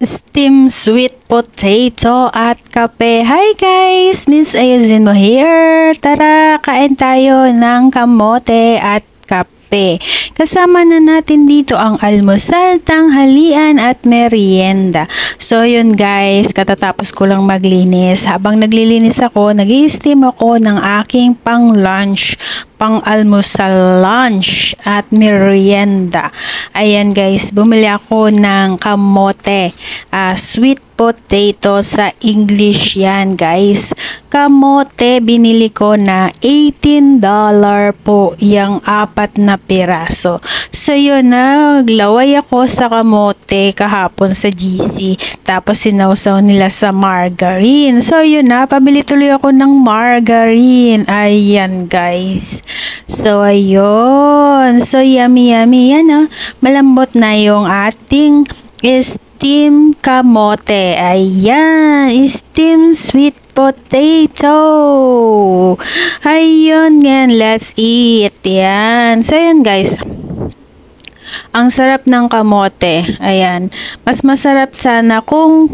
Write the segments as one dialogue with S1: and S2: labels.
S1: Steamed sweet potato at kape. Hi guys! Miss Ayazin mo here. Tara, kain tayo ng kamote at kape. Kasama na natin dito ang almusal, tanghalian at merienda. So yun guys, katatapos ko lang maglinis. Habang naglilinis ako, nag-i-steam ako ng aking pang-lunch, pang-almusal lunch at merienda. Ayan guys, bumili ako ng kamote, sweet potato sa English yan guys. Kamote, binili ko na $18 po yung 4 na piraso. So yun, naglaway ako sa kamote kahapon sa GC. Tapos sinawsaw nila sa margarine. So yun na, pabili tuloy ako ng margarine. Ayan guys. So ayun. So yummy yummy yan malambot na yung ating steam kamote. Ayan, steam sweet potato. Ayun, yan, let's eat. Yan. So yan guys, ang sarap ng kamote. Ayan, mas masarap sana kung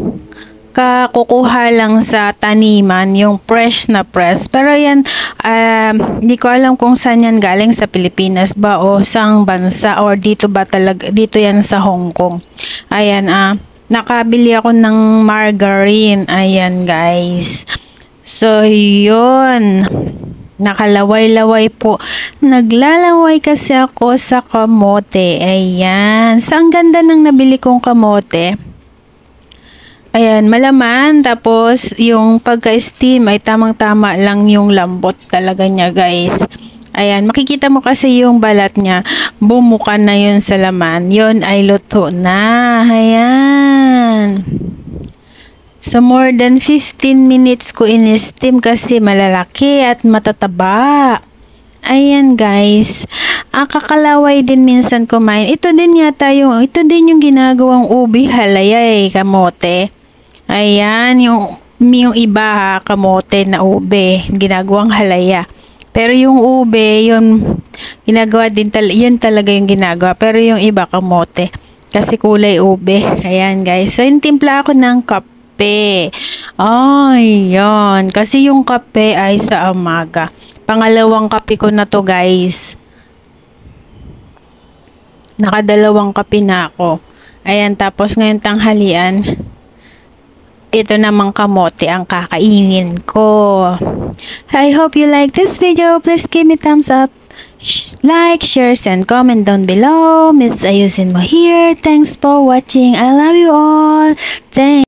S1: kukuha lang sa taniman, yung fresh na fresh. Pero yan, hindi ko alam kung saan yan galing, sa Pilipinas ba o saang bansa, or dito ba talaga, dito yan sa Hong Kong. Ayan, nakabili ako ng margarine. Ayan guys. So yun, nakalaway-laway po. Naglalaway kasi ako sa kamote. Ayan. So ang ganda ng nabili kong kamote. Ayan, malaman. Tapos, yung pagka-steam ay tamang-tama lang yung lambot talaga niya, guys. Ayan, makikita mo kasi yung balat niya. Bumuka na yun sa laman. Yun ay luto na. Ayan. So, more than 15 minutes ko in-steam kasi malalaki at matataba. Ayan, guys. Kakalaway din minsan kumain. Ito din yung ginagawang ubi halaya kamote. Ayan, yung iba kamote na ube, ginagawang halaya. Pero yung ube, yun ginagawa din yun talaga yung ginagawa. Pero yung iba kamote kasi kulay ube. Ayan guys. So yung timpla ako ng kape. Ayan, kasi yung kape ay sa umaga. Pangalawang kape ko na to guys. Nakadalawang kape na ako. Ayan, tapos ngayon tanghalian, ito namang kamote ang kakainin ko. I hope you like this video. Please give me thumbs up, like, share, and comment down below. Miss Ayusin mo here. Thanks for watching. I love you all. Thanks.